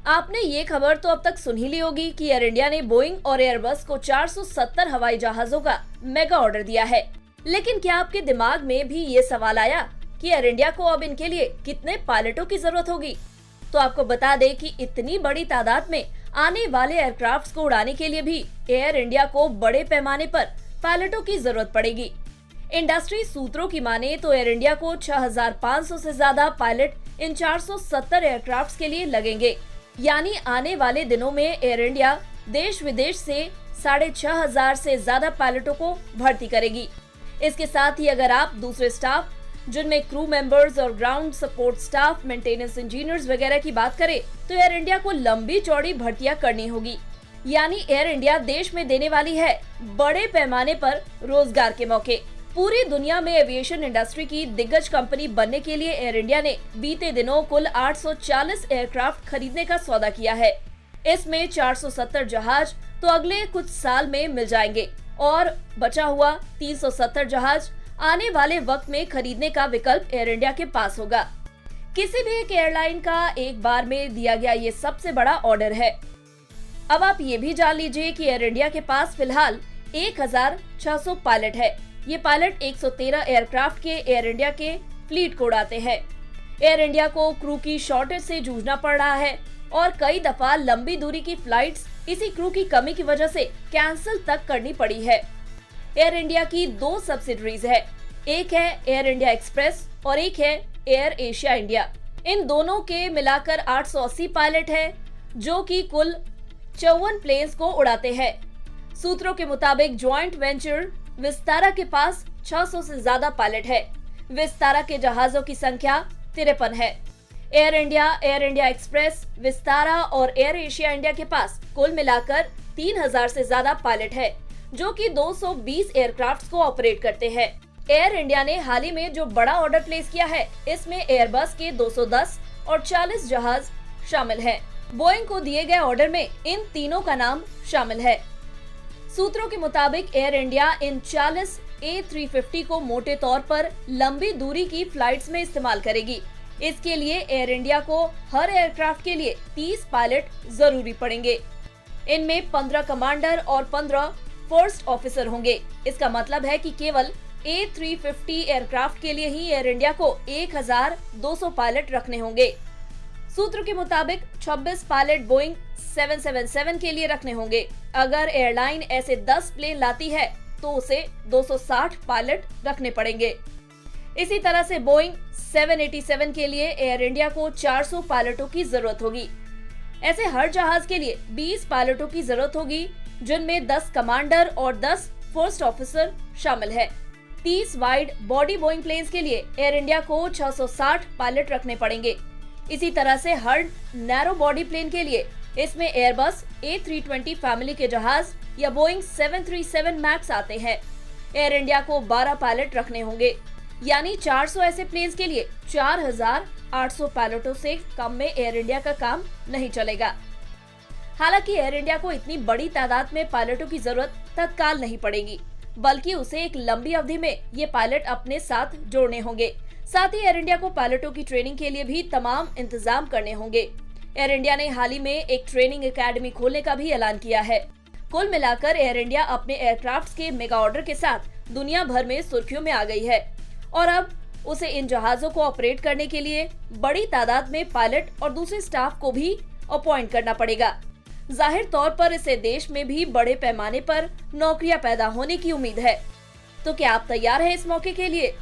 आपने ये खबर तो अब तक सुन ही ली होगी कि एयर इंडिया ने बोइंग और एयरबस को 470 हवाई जहाजों का मेगा ऑर्डर दिया है। लेकिन क्या आपके दिमाग में भी ये सवाल आया कि एयर इंडिया को अब इनके लिए कितने पायलटों की जरूरत होगी? तो आपको बता दें कि इतनी बड़ी तादाद में आने वाले एयरक्राफ्ट्स को उड़ाने के लिए भी एयर इंडिया को बड़े पैमाने पर पायलटों की जरूरत पड़ेगी। इंडस्ट्री सूत्रों की माने तो एयर इंडिया को 6500 से ज्यादा पायलट इन 470 एयरक्राफ्ट्स के लिए लगेंगे। यानी आने वाले दिनों में एयर इंडिया देश विदेश से 6500 से ज्यादा पायलटों को भर्ती करेगी। इसके साथ ही अगर आप दूसरे स्टाफ जिनमें क्रू मेंबर्स और ground support staff, maintenance engineers वगैरह की बात करें तो एयर इंडिया को लंबी चौड़ी भर्तियां करनी होगी। यानी एयर इंडिया देश में देने वाली है बड़े पैमाने पर रोजगार के मौके। पूरी दुनिया में एविएशन इंडस्ट्री की दिग्गज कंपनी बनने के लिए एयर इंडिया ने बीते दिनों कुल 840 एयरक्राफ्ट खरीदने का सौदा किया है। इसमें 470 जहाज तो अगले कुछ साल में मिल जाएंगे और बचा हुआ 370 जहाज आने वाले वक्त में खरीदने का विकल्प एयर इंडिया के पास होगा। किसी भी एक एयरलाइन का एक बार में दिया गया ये सबसे बड़ा ऑर्डर है। अब आप ये भी जान लीजिए कि एयर इंडिया के पास फिलहाल 1600 पायलट है। ये पायलट 113 एयरक्राफ्ट के एयर इंडिया के फ्लीट को उड़ाते हैं। एयर इंडिया को क्रू की शॉर्टेज से जूझना पड़ रहा है और कई दफा लंबी दूरी की फ्लाइट्स इसी क्रू की कमी की वजह से कैंसिल तक करनी पड़ी है। एयर इंडिया की 2 सब्सिडरीज है, एक है एयर इंडिया एक्सप्रेस और एक है एयर एशिया इंडिया। इन दोनों के मिलाकर 880 पायलट है जो कि कुल 54 प्लेन्स को उड़ाते हैं। सूत्रों के मुताबिक ज्वाइंट वेंचर विस्तारा के पास 600 से ज्यादा पायलट है। विस्तारा के जहाजों की संख्या 53 है। एयर इंडिया एक्सप्रेस, विस्तारा और एयर एशिया इंडिया के पास कुल मिलाकर 3000 से ज्यादा पायलट है जो कि 220 एयरक्राफ्ट्स को ऑपरेट करते हैं। एयर इंडिया ने हाल ही में जो बड़ा ऑर्डर प्लेस किया है इसमें एयरबस के 210 और 40 जहाज शामिल हैं। बोइंग को दिए गए ऑर्डर में इन तीनों का नाम शामिल है। सूत्रों के मुताबिक एयर इंडिया इन 40 A350 को मोटे तौर पर लंबी दूरी की फ्लाइट्स में इस्तेमाल करेगी। इसके लिए एयर इंडिया को हर एयरक्राफ्ट के लिए 30 पायलट जरूरी पड़ेंगे। इनमें 15 कमांडर और 15 फर्स्ट ऑफिसर होंगे। इसका मतलब है कि केवल A350 एयरक्राफ्ट के लिए ही एयर इंडिया को 1200 पायलट रखने होंगे। सूत्र के मुताबिक 26 पायलट बोइंग 777 के लिए रखने होंगे। अगर एयरलाइन ऐसे 10 प्लेन लाती है तो उसे 260 पायलट रखने पड़ेंगे। इसी तरह से बोइंग 787 के लिए एयर इंडिया को 400 पायलटों की जरूरत होगी। ऐसे हर जहाज के लिए 20 पायलटों की जरूरत होगी जिनमें 10 कमांडर और 10 फर्स्ट ऑफिसर शामिल है। 30 वाइड बॉडी बोइंग प्लेन्स के लिए एयर इंडिया को 660 पायलट रखने पड़ेंगे। इसी तरह से हर नैरो बॉडी प्लेन के लिए इसमें एयरबस A320 फैमिली के जहाज या बोइंग 737 मैक्स आते हैं। एयर इंडिया को 12 पायलट रखने होंगे। यानी 400 ऐसे प्लेन्स के लिए 4800 पायलटों से कम में एयर इंडिया का काम नहीं चलेगा। हालांकि एयर इंडिया को इतनी बड़ी तादाद में पायलटों की जरूरत तत्काल नहीं पड़ेगी, बल्कि उसे एक लंबी अवधि में ये पायलट अपने साथ जोड़ने होंगे। साथ ही एयर इंडिया को पायलटों की ट्रेनिंग के लिए भी तमाम इंतजाम करने होंगे। एयर इंडिया ने हाल ही में एक ट्रेनिंग एकेडमी खोलने का भी ऐलान किया है। कुल मिलाकर एयर इंडिया अपने एयरक्राफ्ट्स के मेगा ऑर्डर के साथ दुनिया भर में सुर्खियों में आ गई है और अब उसे इन जहाजों को ऑपरेट करने के लिए बड़ी तादाद में पायलट और दूसरे स्टाफ को भी अपॉइंट करना पड़ेगा। जाहिर तौर पर इसे देश में भी बड़े पैमाने पर नौकरियां पैदा होने की उम्मीद है। तो क्या आप तैयार हैं इस मौके के लिए?